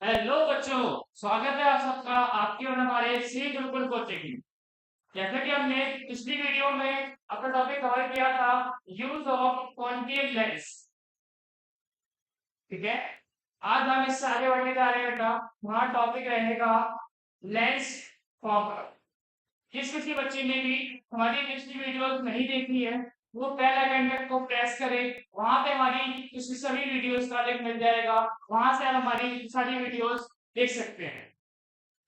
Hello बच्चों, स्वागत है आप सबका आपके और हमारे सी गुरुकुल कोचिंग में। जैसे कि हमने पिछली वीडियो में अपना टॉपिक कवर किया था, यूज ऑफ कॉन्केव लेंस। ठीक है, आज हम इससे आगे बढ़ने जा रहे हैं बेटा। हमारा टॉपिक रहेगा लेंस फॉर्मूला। जिस किसी बच्चे ने भी हमारी पिछली वीडियो नहीं देखी है, वो पहला घंटे को प्रेस करे। वहां पे हमारी पिछली सभी वीडियोस का लिंक मिल जाएगा। वहां से आप हमारी सारी वीडियोस देख सकते हैं।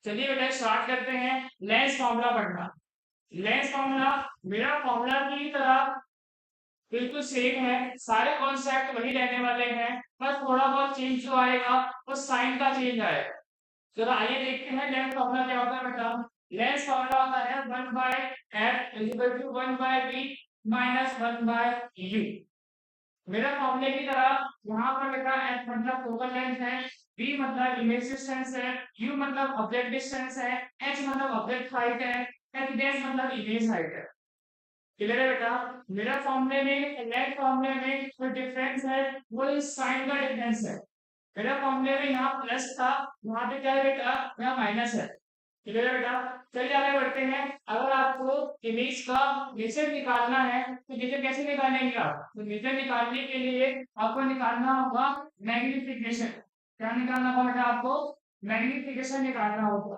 चलिए बेटा स्टार्ट करते हैं लेंस फॉर्मूला पढ़ना। लेंस फॉर्मूला मेरा फॉर्मूला की तरह बिल्कुल सेम है, सारे कॉन्सेप्ट वही रहने वाले हैं, बस थोड़ा बहुत चेंज जो आएगा वो साइन का चेंज आएगा। चलो आइए देखते हैं लेंस फॉर्मूला क्या होता है बेटा। लेंस फॉर्मूला होता है 1/f=1/v माइनस 1/u। मेरा फॉर्मूले की तरह यहाँ पर लिखा एफ मतलब फोकल लेंथ है, बी मतलब इमेज डिस्टेंस है, यू मतलब ऑब्जेक्ट डिस्टेंस है, एच मतलब ऑब्जेक्ट हाइट है, एच डैश मतलब इमेज हाइट है। क्लियर है बेटा। मेरा फॉर्मूले में लेंथ फॉर्मूले में जो डिफरेंस है वो इस साइन का डिफरेंस है। मेरा फॉर्मूले में यहाँ प्लस था, वहां पे क्या है बेटा, यहाँ माइनस है। क्लियर है बेटा। चलिए आगे बढ़ते हैं। अगर आपको इमेज का नेचर निकालना है तो नेचर कैसे निकालेंगे आप, तो नेचर निकालने के लिए आपको निकालना होगा मैग्निफिकेशन। क्या निकालना होगा बेटा आपको, मैग्निफिकेशन निकालना होगा।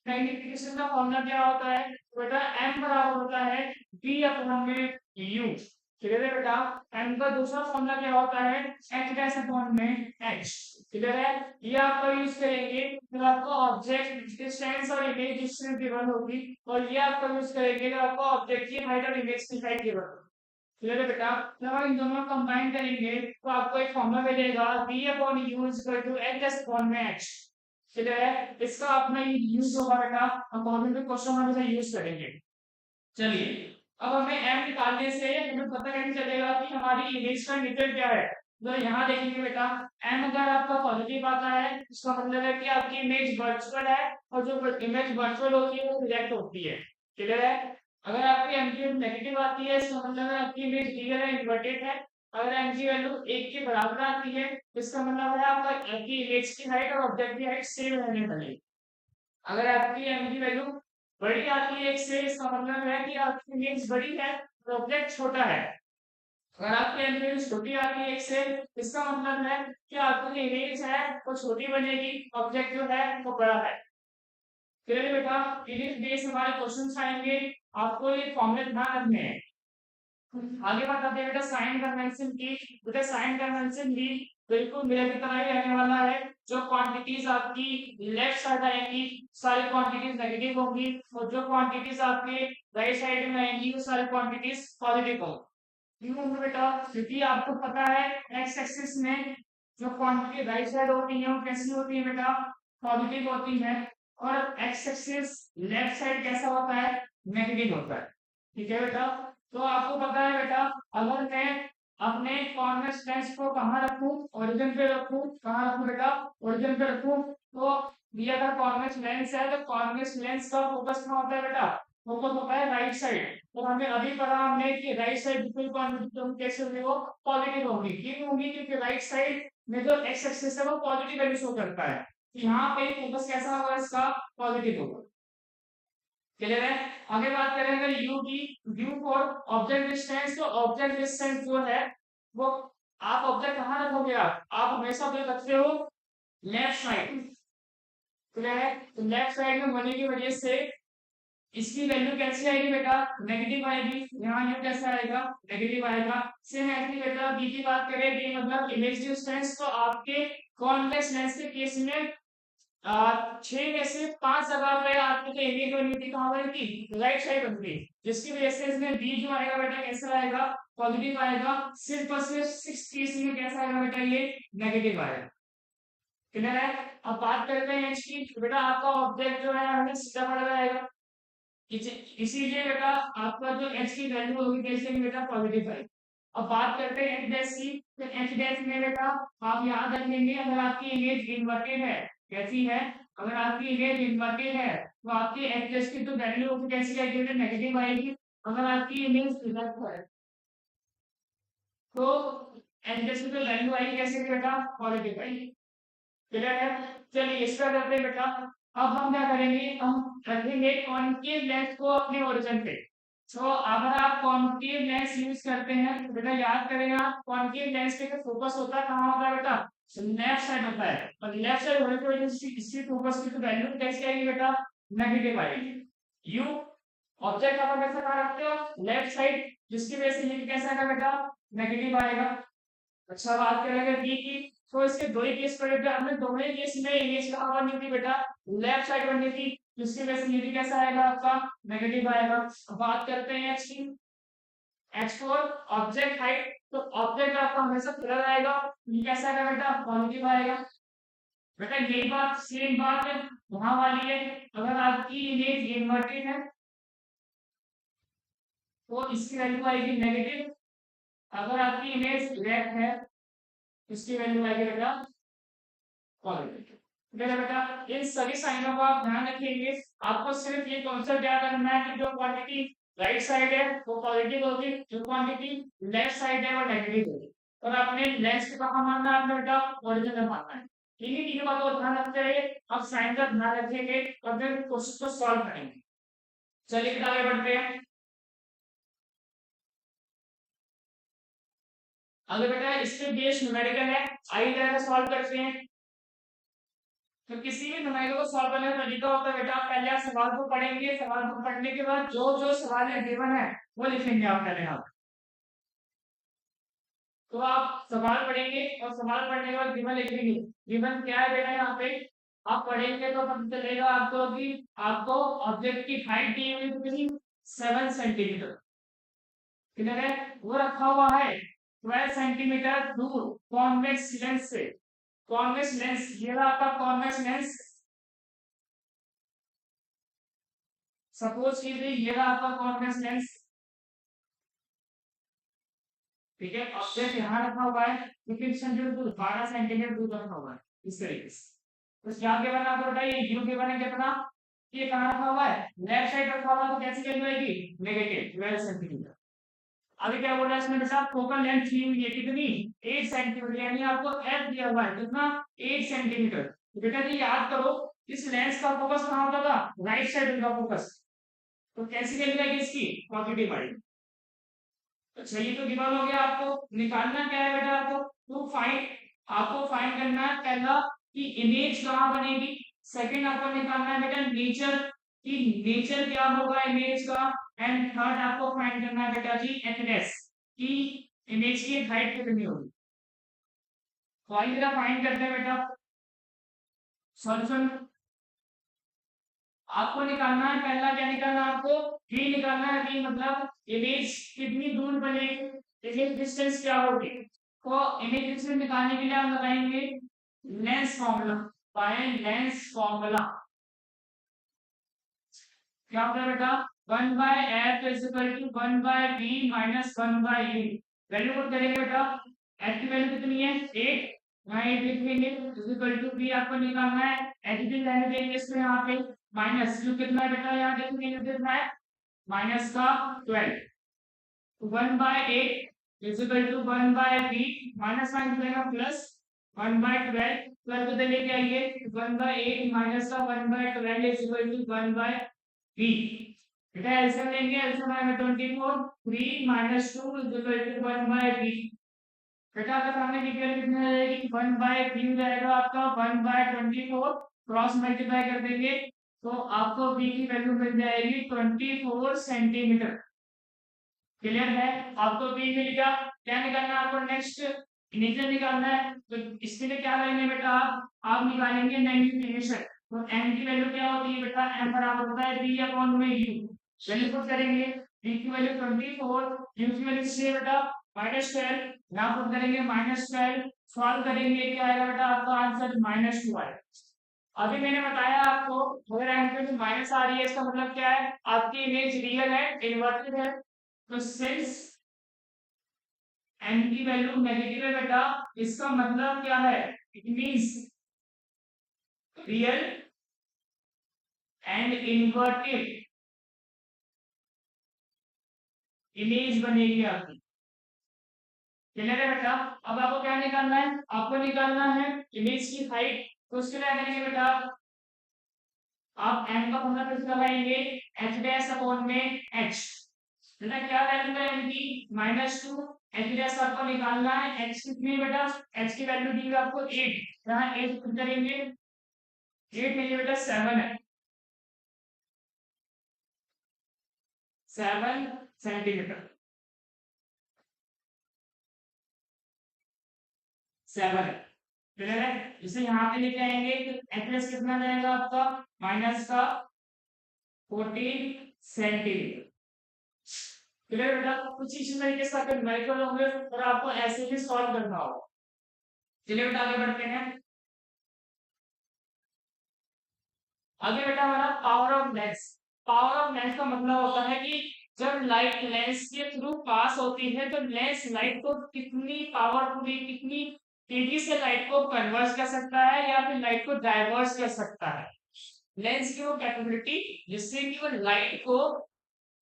मैग्निफिकेशन का फॉर्मूला क्या होता है, तो बेटा m बराबर होता है b अपॉन में u। क्लियर है बेटा। m का दूसरा फॉर्मूला क्या होता है, h डैश अपॉन में h। क्लियर है। ये आपका यूज करेंगे जब आपको ऑब्जेक्ट डिस्टेंस और इमेज डिस्टेंस गिवन होगी, और ये आपका यूज करेंगे जब आपको ऑब्जेक्ट की हाइट और इमेज की हाइट गिवन होगी। क्लियर है बेटा। जब आप इन दोनों को कंबाइन करेंगे तो आपको एक फॉर्मूला मिलेगा b upon u equal to h dash upon में h। क्लियर है। इसका अपना ये यूज होगा बेटा, हम अकॉर्डिंग टू क्वेश्चन हम इसे यूज करेंगे। चलिए, अब हमें m निकालने से हमें पता कैसे चलेगा कि हमारी इमेज का नेचर क्या है। तो यहाँ देखेंगे बेटा, m अगर आपका पॉजिटिव आता है इसका मतलब है कि आपकी इमेज वर्चुअल है, और जो इमेज वर्चुअल होती है वो रिजेक्ट होती है। क्लियर है। अगर आपकी m की नेगेटिव आती है इसका मतलब है आपकी इमेज रियल है, इन्वर्टेड है। अगर m की वैल्यू 1 के बराबर आती है इसका मतलब है आपका आपकी इमेज की हाइट और ऑब्जेक्ट की हाइट सेम रहने वाली। अगर आपकी m की वैल्यू बड़ी आती है 1 से इसका मतलब है कि आपकी इमेज बड़ी है और ऑब्जेक्ट छोटा है। अगर आपकी m की वैल्यू छोटी आती है 1 से इसका मतलब है कि आपकी जो इमेज है वो छोटी बनेगी, ऑब्जेक्ट जो है वो बड़ा है। फिर बेटा इनिट बेस हमारे क्वेश्चंस आएंगे, आपको ये फॉर्मूले ध्यान रखने हैं। आगे बात करते हैं बेटा साइन कन्वेंशन की। बेटा साइन कन्वेंशन भी बिल्कुल मेरे की तरह ही रहने वाला है। जो क्वांटिटीज आपकी लेफ्ट साइड आएंगी सारी क्वांटिटीज नेगेटिव होंगी, और जो क्वांटिटीज आपके राइट साइड में आएंगी वो सारी क्वांटिटीज पॉजिटिव होंगी। क्यों होंगे बेटा, क्योंकि आपको पता है एक्स एक्सिस में जो क्वांटिटी राइट साइड होती है वो कैसी होती है बेटा, पॉजिटिव होती है। और एक्स एक्सिस लेफ्ट साइड कैसा होता है, नेगेटिव होता है। ठीक है बेटा। तो आपको पता है बेटा, अगर मैं अपने कॉन्वेक्स लेंस को कहाँ रखूं, ओरिजिन पे रखूं, कहाँ रखूं बेटा, ओरिजिन पे रखूं। तो ये अगर कॉन्वेक्स लेंस है तो कॉन्वेक्स लेंस का फोकस कहाँ होता है बेटा, फोकस होता है राइट साइड। तो हमें अभी पढ़ा हमने कि राइट साइड बिल्कुल क्वांटिटी कैसे होगी, वो पॉजिटिव होगी। क्यों होगी, क्योंकि राइट साइड में जो एक्स एक्सिस है वो पॉजिटिव वैल्यू शो करता है। यहाँ पे फोकस कैसा होगा इसका, पॉजिटिव होगा। क्लियर है। आगे बात करेंगे यू की, यू फॉर ऑब्जेक्ट डिस्टेंस। तो ऑब्जेक्ट डिस्टेंस जो है वो आप ऑब्जेक्ट कहाँ रखोगे, आप हमेशा ऑब्जेक्ट रखते हो लेफ्ट साइड। क्लियर है। तो लेफ्ट साइड में होने की वजह से इसकी वैल्यू कैसी आएगी बेटा, नेगेटिव आएगी। यहाँ ये कैसा आएगा, नेगेटिव आएगा। सेम ऐसे बेटा बी की बात करें, बी मतलब इमेज डिस्टेंस। तो आपके कॉन्वेक्स लेंस के केस में 6 में से 5 जगह पे आपकी जो इमेज बनी थी कहाँ बनी थी, राइट साइड बनी थी, जिसकी वजह से इसमें बी जो आएगा बेटा कैसा आएगा, पॉजिटिव आएगा। सिर्फ और सिर्फ 6 केस में कैसा आएगा बेटा, ये नेगेटिव आएगा। क्लियर है। अब बात करते हैं एच की। तो बेटा आपका ऑब्जेक्ट जो है हमें सीधा पड़ जाएगा, इसीलिए बेटा आपका जो एच की वैल्यू होगी कैसे की बेटा, पॉजिटिव आएगी। अब बात करते हैं एच डैश की। तो एच डैश में बेटा आप याद रखेंगे, अगर आपकी इमेज इन्वर्टेड है, कैसी है, अगर आपकी इमेज इन्वर्टेड है तो आपकी एच डैश की तो वैल्यू होगी कैसी आएगी बेटा, नेगेटिव आएगी। अगर आपकी इमेज रिवर्स है तो एच डैश की तो वैल्यू आएगी कैसे बेटा, पॉजिटिव आएगी। क्लियर है। चलिए इस पर करते हैं बेटा। अब हम क्या करेंगे, हम रखेंगे कॉन्केव लेंस को अपने ओरिजिन पे। तो अगर आप कॉन्केव लेंस यूज करते हैं तो बेटा याद करें, आप कॉन्केव लेंस पे फोकस होता है कहाँ होता है बेटा, लेफ्ट साइड होता है। और लेफ्ट साइड होने की वजह से इसकी फोकस की तो वैल्यू कैसी आएगी बेटा, नेगेटिव आएगी। यू ऑब्जेक्ट आप कैसा कहाँ रखते हो, लेफ्ट साइड, जिसकी वजह से ये कैसा आएगा बेटा, नेगेटिव आएगा। अच्छा बात करेंगे बी की, तो इसके दो ही केस पड़े थे, हमने दोनों ही केस में इमेज कहाँ बननी थी बेटा, लेफ्ट साइड बननी थी, जिसकी वजह से ये भी कैसा आएगा आपका, नेगेटिव आएगा। अब बात करते हैं एच की, एच फॉर ऑब्जेक्ट हाइट, तो ऑब्जेक्ट आपका हमेशा खुला रहेगा, ये कैसा आएगा बेटा, पॉजिटिव आएगा। बेटा यही बात सेम बात है वहां वाली है, अगर आपकी इमेज इन्वर्टेड है तो इसकी वैल्यू आएगी नेगेटिव, अगर आपकी इमेज रेक्ट है इसकी वैल्यू आएगी बेटा पॉजिटिव। मेरा बेटा इन सभी साइनों को आप ध्यान रखेंगे, आपको सिर्फ ये कॉन्सेप्ट याद रखना है कि जो क्वांटिटी राइट साइड है वो पॉजिटिव होगी, जो क्वांटिटी लेफ्ट साइड है वो नेगेटिव होगी। और आपने लेंस को कहाँ मानना है, आपने बेटा ओरिजिन में मानना है। इन्हीं तीनों बातों को ध्यान रखते हुए आप साइन का ध्यान रखेंगे और फिर क्वेश्चन को सॉल्व करेंगे। चलिए आगे बढ़ते हैं। अगर बेटा इसके बेस न्यूमेरिकल है, आइए जरा सॉल्व करते हैं। तो किसी भी नुमेरिकल को सॉल्व करने का तरीका होता है बेटा, पहले आप सवाल को पढ़ेंगे, सवाल को पढ़ने के बाद जो जो सवाल है गिवन है वो लिखेंगे आप पहले। आप तो आप सवाल पढ़ेंगे और सवाल पढ़ने के बाद गिवन लिखेंगे। गिवन क्या है बेटा, यहाँ पे आप पढ़ेंगे तो पता चलेगा आपको कि आपको ऑब्जेक्ट की हाइट दी हुई कितनी, 7 सेंटीमीटर, किधर है वो रखा हुआ है 12 सेंटीमीटर दूर कॉन्वेक्स लेंस से। कॉन्वेक्स लेंस ये रहा आपका कॉन्वेक्स लेंस, सपोज कीजिए ये रहा आपका कॉन्वेक्स लेंस, ठीक है। ऑब्जेक्ट यहाँ रखा हुआ है, कितने सेंटीमीटर दूर, 12 सेंटीमीटर दूर रखा हुआ है इस तरीके से। तो यहाँ के बना आपको बताइए जीरो के बने कितना, ये कहाँ रखा हुआ है, लेफ्ट साइड रखा हुआ है, तो कैसी वैल्यू आएगी, नेगेटिव 12 सेंटीमीटर। अभी क्या बोला इसमें बेटा, फोकल लेंथ दी हुई है कितनी, 8 सेंटीमीटर, यानी आपको एफ दिया हुआ है कितना, 8 सेंटीमीटर। तो बेटा ये याद करो इस लेंस का फोकस कहाँ होता था, राइट साइड का फोकस, तो कैसी वैल्यू आएगी इसकी, पॉजिटिव आएगी। अच्छा ये तो गिवन हो गया, आपको निकालना क्या है बेटा, आपको फाइंड करना है पहला कि इमेज कहाँ बनेगी, सेकंड आपको निकालना है बेटा नेचर, कि नेचर क्या होगा इमेज का, एंड थर्ड आपको फाइंड करना है बेटा जी एक्यूरेस, कि इमेज की हाइट कितनी होगी। तो आइए जरा फाइंड करते हैं बेटा सॉल्यूशन। आपको निकालना है पहला, क्या निकालना है आपको, v निकालना है, v मतलब इमेज कितनी दूर बनेगी, इमेज डिस्टेंस क्या होगी। तो इमेज डिस्टेंस निकालने के लिए हम लगाएंगे lens formula, by lens formula. क्या होता है बेटा, 1 by F is equal to 1 by B minus 1 by U. Value put करेंगे बेटा, एफ की वैल्यू कितनी है 8, यहाँ 8 लिख लेंगे, इज इक्वल टू बी आपको निकालना है, एच की वैल्यू देंगे इसको यहाँ पे, माइनस यू कितना है बेटा, यहाँ देखेंगे यू कितना है, माइनस का 12, 1 by 8 is equal to 1 by B, minus minus मिलेगा प्लस 1 बाय 12, 12 को लेके आइए, 1 बाय 8 माइनस का 1 by 12 is equal to 1 by B. बेटा एलसीएम लेंगे, एलसीएम आएगा 24, 3 minus 2 is equal to 1 by B. बेटा आपके सामने की वैल्यू कितनी आ जाएगी, 1 बाय बी हो जाएगा आपका 1 बाय 24, क्रॉस मल्टीप्लाई कर देंगे तो आपको बी की वैल्यू मिल जाएगी 24 सेंटीमीटर। क्लियर है, आपको बी मिल गया। क्या निकालना है आपको नेक्स्ट, इनिशियल निकालना है, तो इसके लिए क्या करेंगे बेटा, आप निकालेंगे मैग्नीफिकेशन। तो m की वैल्यू क्या होती है बेटा, m बराबर होता है b अपॉन में u, वैल्यू पुट करेंगे, b की वैल्यू 24, u की वैल्यू कितनी है बेटा -12, यहाँ पुट करेंगे -12, सॉल्व करेंगे क्या आएगा बेटा आपका आंसर -2 आएगा। अभी मैंने बताया आपको अगर एंगल में माइनस आ रही है इसका मतलब क्या है, आपकी इमेज रियल है इन्वर्टेड है, तो सिंस n की वैल्यू नेगेटिव है बेटा, इसका मतलब क्या है, it means real and inverted image बनेगी आपकी। क्लियर है बेटा, अब आपको क्या निकालना है, आपको निकालना है इमेज की हाइट, तो उसके लिए करेंगे बेटा, आप m का फॉर्मूला फिर से लगाएंगे, h डैश अपॉन में h, बेटा क्या वैल्यू है m की -2, h डैश आपको निकालना है, h कितनी है बेटा, h की वैल्यू दी है आपको 8, यहाँ 8 पुट करेंगे, 8 नहीं बेटा 7 है, 7 सेंटीमीटर, 7 है, क्लियर है। इसे यहाँ पे लेके आएंगे तो एच कितना जाएगा आपका, माइनस का 14 सेंटीमीटर, क्लियर बेटा। कुछ इसी तरीके से अगर न्यूमेरिकल होंगे और आपको ऐसे ही सॉल्व करना होगा। चलिए बेटा आगे बढ़ते हैं। आगे बेटा हमारा power of lens, power of lens का मतलब होता है कि जब लाइट लेंस के थ्रू पास होती है तो लेंस लाइट को कितनी पावरफुली, कितनी तेजी से लाइट को कन्वर्ट कर सकता है या फिर लाइट को डाइवर्स कर सकता है। लेंस की वो कैपेबिलिटी जिससे कि वो लाइट को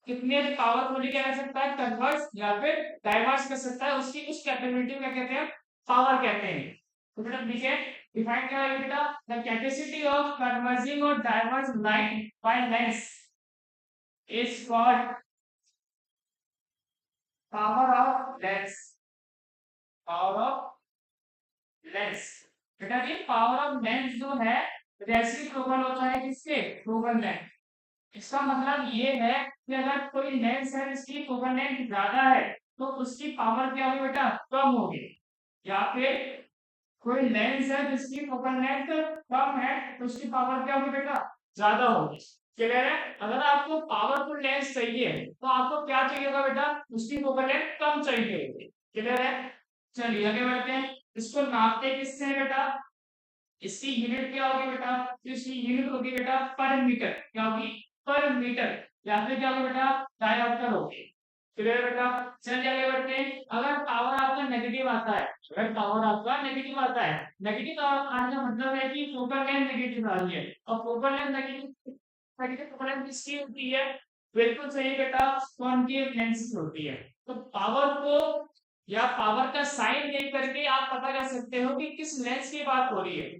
कितने पावरफुली क्या कर सकता है, कन्वर्ट या फिर डाइवर्स कर सकता है, उसकी उस कैपेबिलिटी को क्या कहते हैं, पावर कहते हैं। तो बेटा देखिए डिफाइन क्या है बेटा, द कैपेसिटी ऑफ कन्वर्जिंग और diverse light by lens is called power of lens, power of lens. बेटा ये पावर ऑफ लेंस जो है रेसिप्रोकल होता है किससे, फोकल लेंथ। इसका मतलब ये है कि अगर कोई लेंस है जिसकी फोकल लेंथ ज्यादा है तो उसकी पावर क्या होगी बेटा, कम होगी, या फिर कोई लेंस है जिसकी फोकल लेंथ कम है तो उसकी पावर क्या होगी बेटा, ज्यादा होगी। क्लियर है। अगर आपको पावरफुल लेंस चाहिए तो आपको क्या चाहिए होगा बेटा, उसकी फोकल लेंथ कम चाहिए। क्लियर है। चलिए आगे बढ़ते हैं। इसको नापते किससे है बेटा, इसकी यूनिट क्या होगी बेटा, तो इसकी यूनिट होगी बेटा पर मीटर, क्या होगी, पर मीटर, या फिर क्या होगी बेटा, डायोप्टर होगी। क्लियर बेटा। चलिए आगे बढ़ते हैं। अगर पावर आपका नेगेटिव आता है, अगर पावर आपका नेगेटिव आता है, नेगेटिव आने का मतलब है कि फोकल लेंथ नेगेटिव आ रही है, और focal length negative, negative focal length किसकी होती है, बिल्कुल सही बेटा, कॉन्केव लेंस होती है। तो पावर को या पावर का साइन देख करके आप पता कर सकते हो कि किस लेंस की बात हो रही है।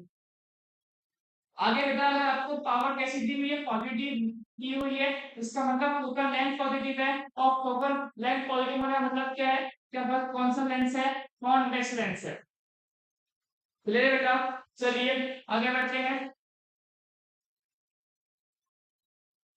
आगे बेटा अगर आपको पावर कैसी दी हुई है, पॉजिटिव दी हुई है, इसका मतलब फोकल लेंथ पॉजिटिव है, और फोकल लेंथ पॉजिटिव होने का मतलब क्या है, क्या बस कौन सा लेंस है, कॉन्वेक्स लेंस है। क्लियर बेटा। चलिए आगे बढ़ते हैं।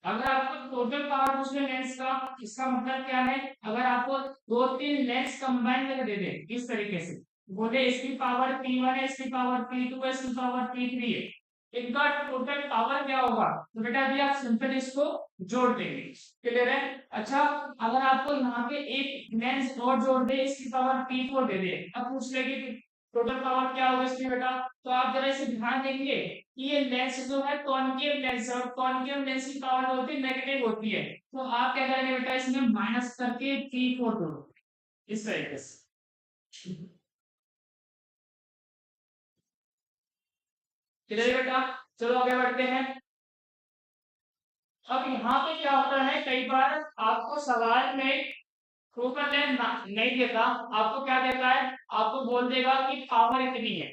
अगर आपको टोटल पावर पूछे लेंस का, इसका मतलब क्या है, अगर आपको दो तीन लेंस कंबाइन करके दे दे इस तरीके से, बोले इसकी पावर P1 है, इसकी पावर P2 है, इसकी पावर P3 है, इनका टोटल पावर क्या होगा, तो बेटा अभी आप सिंपल इसको जोड़ देंगे। क्लियर है। अच्छा अगर आपको यहाँ पे एक लेंस और जोड़ दे, इसकी पावर P4 दे दे, अब पूछ ले कि टोटल पावर क्या होगा इसकी बेटा, तो आप जरा इसे ध्यान देंगे कि ये लेंस जो है कॉन्केव लेंस है, और कॉन्केव लेंस की पावर होती है नेगेटिव होती है, तो आप क्या करेंगे बेटा, इसमें माइनस करके P4 जोड़ोगे इस तरीके से। चलिए बेटा चलो आगे बढ़ते हैं। अब यहाँ पे क्या होता है, कई बार आपको सवाल में फोकल लेंथ नहीं देता, आपको क्या देता है, आपको बोल देगा कि पावर इतनी है,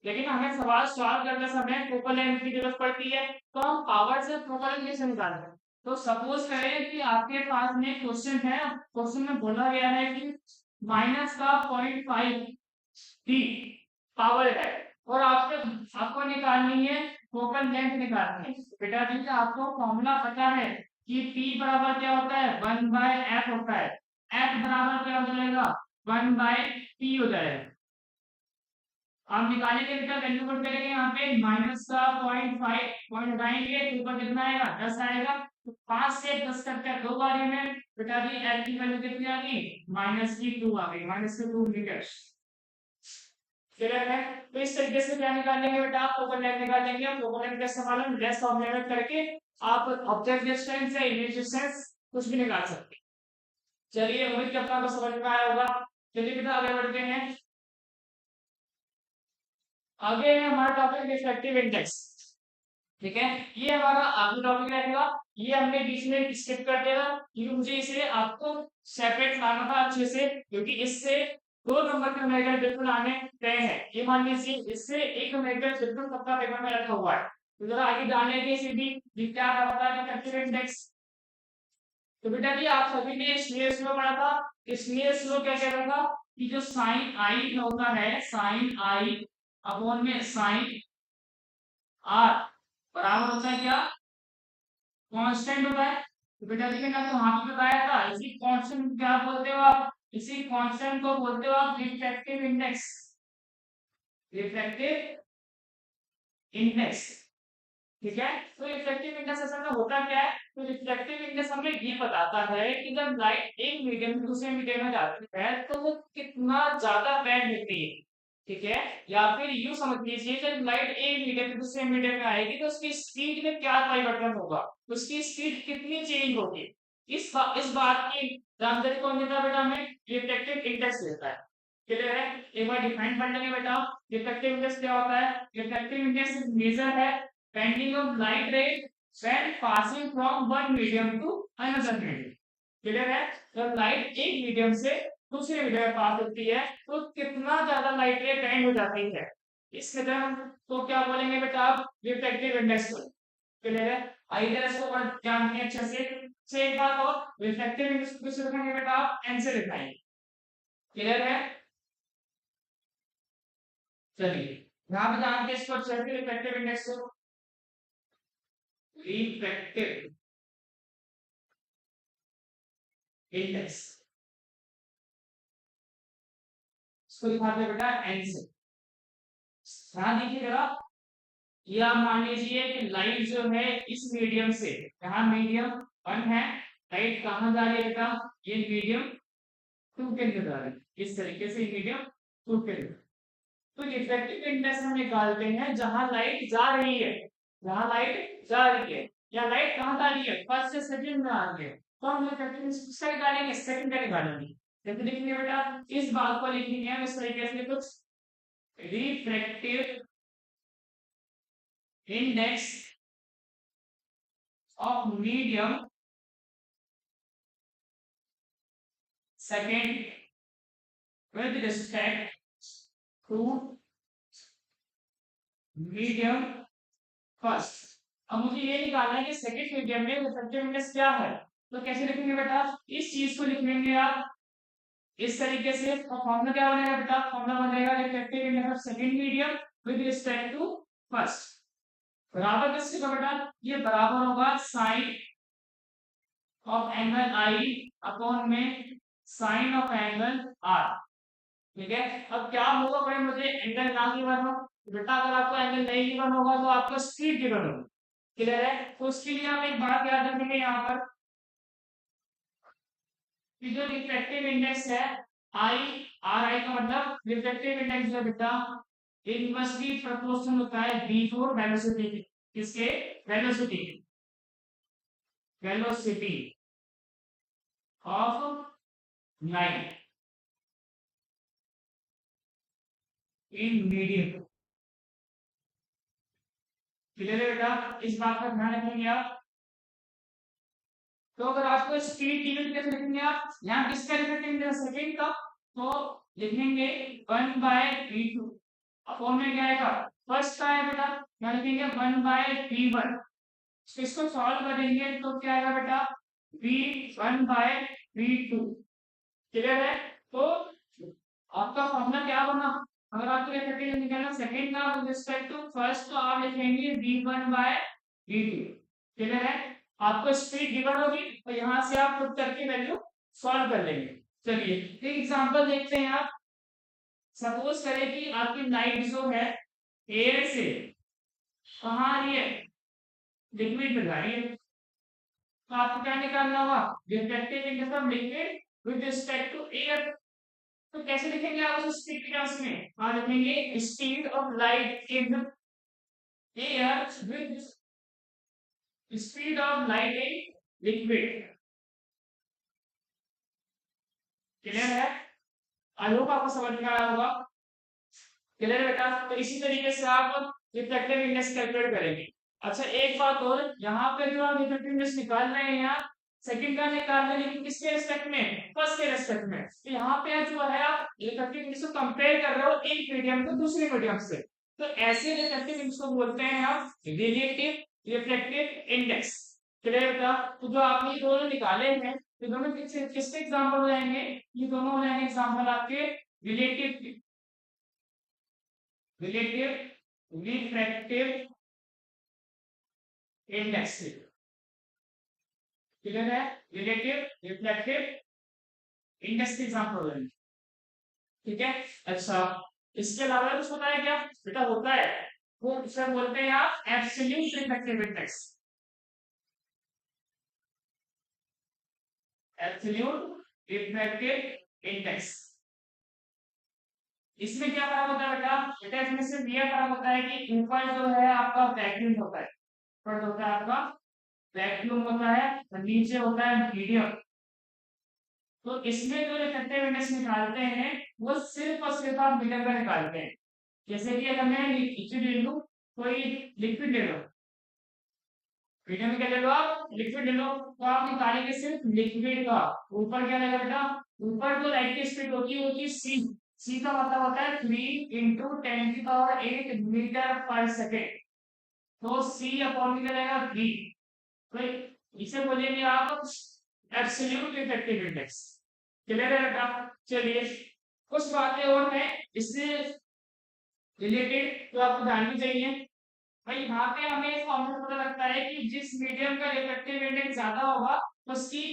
लेकिन हमें सवाल सॉल्व करते समय फोकल लेंथ की जरूरत पड़ती है, तो हम पावर से फोकल लेंथ कैसे निकालते हैं। तो सपोज करें कि आपके पास में क्वेश्चन है, क्वेश्चन में बोला गया है कि माइनस का 0.5 डी पावर है, और आपको निकालनी है, फोकल लेंथ निकालनी है। बेटा जी आपको फॉर्मूला पता है कि P बराबर क्या होता है, 1/f होता है, F बराबर क्या हो जाएगा, 1/P हो जाएगा। आप निकालने के लिए वैल्यू पुट करेंगे, यहाँ पे माइनस का 0.5 पॉइंट हटाएंगे तो ऊपर कितना आएगा, 10 आएगा, तो 5 से 10 करके दो बारी में बेटा जी एल की वैल्यू कितनी आ गई, -2 आ गई, -2 मीटर। क्लियर है। तो इस तरीके से क्या निकालेंगे बेटा, आप फोकल लेंथ निकालेंगे, आप फोकल लेंथ का इस्तेमाल हम लेस ऑफ लिमिट करके आप ऑब्जेक्ट डिस्टेंस या इमेज डिस्टेंस कुछ भी निकाल सकते हैं। चलिए उम्मीद करता हूं समझ में आया होगा। चलिए बेटा आगे बढ़ते हैं। आगे है हमारा टॉपिक रिफ्लेक्टिव इंडेक्स। ठीक है, ये हमारा आगे टॉपिक रहेगा, ये हमने बीच में स्किप कर दिया क्योंकि मुझे इसे आपको सेपरेट लाना था अच्छे से, क्योंकि इससे 2 नंबर का मेगा बिल्कुल आने तय है। ये मान लीजिए इससे एक मेगा बिल्कुल पक्का पेपर में रखा हुआ है। तो जरा आगे जाने की सीधी ये क्या होता है रिफ्रैक्टिव इंडेक्स। तो बेटा जी आप सभी ने स्नेल्स लॉ पढ़ा था। स्नेल्स लॉ क्या कह रहा था कि जो साइन आई होता है साइन आई अपॉन में साइन आर बराबर होता है क्या कांस्टेंट होता है। तो बेटा जी मैंने तो वहां पे बताया था इसी कांस्टेंट क्या बोलते हो आप इसी कांस्टेंट को बोलते हो आप रिफ्रैक्टिव इंडेक्स। रिफ्रैक्टिव इंडेक्स ठीक है। तो रिफ्लेक्टिव इंडेक्स असल में होता क्या है तो रिफ्लेक्टिव इंडेक्स हमें ये बताता है कि जब लाइट एक मीडियम से दूसरे मीडियम में जाती है तो वो कितना ज्यादा बैंड लेती है। ठीक है। या फिर यूं समझ लीजिए जब लाइट एक मीडियम से दूसरे मीडियम में आएगी तो उसकी स्पीड में क्या परिवर्तन होगा उसकी स्पीड कितनी चेंज होगी। इस बात की जानकारी कौन देता है बेटा हमें रिफ्लेक्टिव इंडेक्स देता है। क्लियर है। एक बार डिफाइन कर लेंगे बेटा रिफ्लेक्टिव इंडेक्स क्या होता है। रिफ्लेक्टिव इंडेक्स मेजर है bending of light rays when passing from one medium to another medium। Clear है। जब लाइट एक मीडियम से दूसरे मीडियम में पास होती है तो कितना ज्यादा लाइट रे बेंड हो जाती है इस मेथड हम तो क्या बोलेंगे बेटा आप रिफ्लेक्टिव इंडेक्स को। क्लियर है। आइए इसको और जानते हैं अच्छे से एक बात और रिफ्लेक्टिव इंडेक्स को किससे लिखेंगे बेटा आप एन से लिखाएंगे। क्लियर है। चलिए यहाँ पे जानते हैं इसको अच्छे से रिफ्लेक्टिव इंडेक्स को रिफ्लेक्टिव इंडेक्स इसको लिखाते हैं बेटा एन से। ध्यान दीजिए जरा ये आप मान लीजिए कि लाइट जो है इस मीडियम से यहाँ मीडियम 1 है लाइट कहाँ जा रही है बेटा ये मीडियम 2 के अंदर जा रही है इस तरीके से मीडियम 2 के अंदर। तो रिफ्लेक्टिव इंडेक्स हम निकालते हैं जहां लाइट जा रही है जहां लाइट जा रही है या लाइट कहाँ जा रही है फर्स्ट से सेकंड में आ रही है तो हम रिफ्लेक्टिव इंडेक्स किसका निकालेंगे सेकंड का निकालेंगे। जैसे लिखेंगे बेटा इस बात को लिखेंगे हम इस तरीके से कुछ refractive index of medium second with respect to medium first. अब मुझे ये निकालना है कि सेकंड मीडियम में रिफ्रैक्टिव इंडेक्स क्या है। तो कैसे लिखेंगे बेटा इस चीज को लिख लेंगे आप इस तरीके से। तो फॉर्मूला क्या बनेगा बेटा फॉर्मूला बनेगा refractive index of second medium with respect to first बराबर किससे का बेटा ये बराबर होगा sine of angle I upon में साइन ऑफ एंगल आर। ठीक है। अब क्या होगा भाई मुझे एंगल ना गिवन हो बेटा अगर आपको एंगल नहीं गिवन होगा तो आपको स्पीड गिवन होगी। क्लियर है। तो उसके लिए हम एक बात याद रखेंगे यहाँ पर कि जो रिफ्रैक्टिव इंडेक्स है आई आर आई का मतलब रिफ्रैक्टिव इंडेक्स है बेटा इट मस्ट बी प्रोपोर्शनल होता है बी फॉर वेलोसिटी किसके velocity velocity of light in medium. Clear है बेटा इस बात का ध्यान रखेंगे आप। तो अगर आपको स्पीड दी हुई कैसे लिखेंगे आप यहाँ किसका लिखेंगे सेकंड का तो लिखेंगे 1/v2 अपॉन में क्या आएगा फर्स्ट का है बेटा यहाँ लिखेंगे 1/v1। इसको सॉल्व करेंगे तो क्या आएगा बेटा v1/v2। क्लियर है। तो आपका फॉर्मूला क्या बना अगर आपको ये निकालना सेकंड का विद रिस्पेक्ट टू फर्स्ट तो आप लिखेंगे v1/v2। क्लियर है। आपको स्पीड गिवन होगी तो यहाँ से आप पुट करके वैल्यू सॉल्व कर लेंगे। चलिए एक एग्जांपल देखते हैं आप। सपोज करें कि आपकी लाइट जो है एयर से कहाँ आ रही है लिक्विड में जा रही है तो आपको क्या निकालना होगा reflective index of liquid with respect to air. तो कैसे लिखेंगे आप उस स्पीड के टर्म्स में आप लिखेंगे speed of light in air with speed of light in liquid. Clear है। आई होप आपको समझ में आया होगा। क्लियर बेटा। तो इसी तरीके से आप रिफ्लेक्टिव इंडेक्स कैलकुलेट करेंगे। अच्छा एक बात और यहाँ पे जो आप रिफ्लेक्टिव इंडेक्स निकाल रहे हैं सेकंड का निकालना है, लेकिन किसके रिस्पेक्ट में, फर्स्ट के रिस्पेक्ट में। तो यहाँ पे जो है आप रिफ्रैक्टिव इंडेक्स को कंपेयर कर रहे हो एक मीडियम को दूसरे मीडियम से, तो ऐसे रिफ्रैक्टिव इंडेक्स को बोलते हैं आप रिलेटिव रिफ्रैक्टिव इंडेक्स। क्लियर था? तो जो आपने ये दोनों निकाले हैं, ये दोनों किसके एग्जाम्पल हो जाएंगे, ये दोनों हो जाएंगे एग्जाम्पल आपके relative relative refractive index. Clear है? रिलेटिव रिफ्रैक्टिव इंडेक्स के एग्जाम्पल हो जाएंगे। ठीक है, अच्छा इसके अलावा कुछ होता है क्या बेटा? होता है, वो उसे बोलते हैं आप absolute refractive index. Absolute refractive index, इसमें क्या फर्क होता है बेटा? बेटा इसमें सिर्फ ये फर्क होता है कि ऊपर जो है आपका वैक्यूम होता है, ऊपर होता है आपका वैक्यूम होता है और नीचे होता है मीडियम। तो इसमें जो रिफ्रैक्टिव इंडेक्स निकालते हैं वो सिर्फ और सिर्फ आप मीडियम का निकालते हैं। जैसे कि अगर मैं लिक्विड ले लूं, कोई लिक्विड ले लो, मीडियम क्या ले लो आप, लिक्विड ले लो, तो आप निकालेंगे सिर्फ लिक्विड का। ऊपर क्या रहेगा बेटा? ऊपर जो लाइट की स्पीड होगी वो होगी सी। सी का मतलब होता है 3 इंटू 10⁸ मीटर पर सेकेंड। तो सी अपॉन में क्या रहेगा 3। तो इसे बोलेंगे आप एब्सोल्यूट इफेक्टिव इंडेक्स। क्लियर है बेटा? चलिए कुछ बातें और हैं इससे रिलेटेड तो आपको जाननी चाहिए। भाई यहाँ पे हमें इस फॉर्मूला से पता लगता है कि जिस मीडियम का रिफ्रैक्टिव इंडेक्स ज्यादा होगा उसकी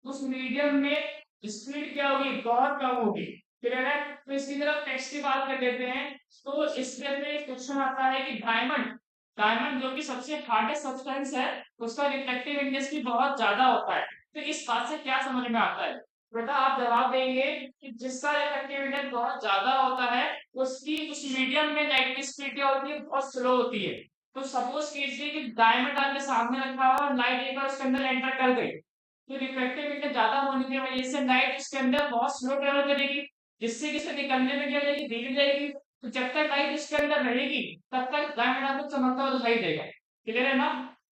उस मीडियम में स्पीड क्या होगी, बहुत कम होगी। क्लियर है? तो इसकी तरफ टेक्स्ट की बात कर लेते हैं। तो इसके अंदर एक क्वेश्चन आता है कि डायमंड डायमंड जो कि सबसे हार्डेस्ट सब्सटेंस है, उसका रिफ्रैक्टिव इंडेक्स भी बहुत ज्यादा होता है। तो इस बात से क्या समझ में आता है बेटा? आप जवाब देंगे कि जिसका रिफ्रैक्टिव इंडेक्स बहुत ज्यादा होता है उसकी उस मीडियम में लाइट की स्पीड क्या होती है, बहुत स्लो होती है। तो सपोज कीजिए कि डायमंड आपके सामने रखा हुआ और लाइट एक बार उसके अंदर एंटर कर गई, तो रिफ्रैक्टिव इंडेक्स ज्यादा होने की वजह से लाइट उसके अंदर बहुत स्लो ट्रेवल करेगी, जिससे कि इसे निकलने में क्या जाएगी, देरी जाएगी। तो जब तक लाइट उसके अंदर रहेगी तब तक डायमंड आपको चमकता हुआ दिखाई देगा। क्लियर है ना?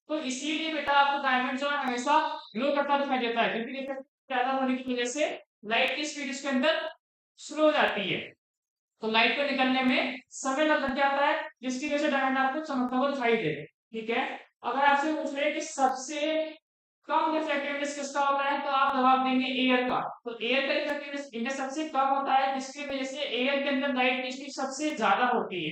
तो इसीलिए बेटा आपको डायमंड जो है हमेशा ग्लो करता दिखाई देता है, क्योंकि रिफ्रैक्टिव ज्यादा होने की वजह से लाइट की स्पीड उसके अंदर स्लो हो जाती है, तो लाइट को निकलने में समय लग जाता है, जिसकी वजह से डायमंड आपको चमकता हुआ दिखाई दे। ठीक है, अगर आपसे पूछ रहे कि सबसे कम रिफ्रैक्टिव किसका होता है, तो आप जवाब देंगे एयर का। तो एयर का रिफ्रैक्टिव इंडेक्स सबसे कम होता है, जिसकी वजह से एयर के अंदर लाइट की स्पीड सबसे ज्यादा होती है।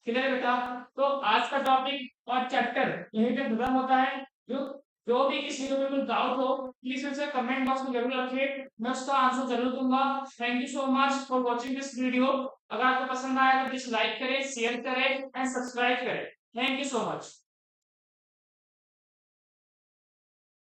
क्लियर है बेटा? तो आज का टॉपिक और चैप्टर यहीं पे खत्म होता है। जो जो भी किसी को कोई डाउट हो प्लीज उसे कमेंट बॉक्स में जरूर रखिए, मैं उसका आंसर जरूर दूंगा। Thank you so much for watching this video. अगर आपको पसंद आया तो प्लीज लाइक करें, शेयर करें एंड सब्सक्राइब करें। Thank you so much.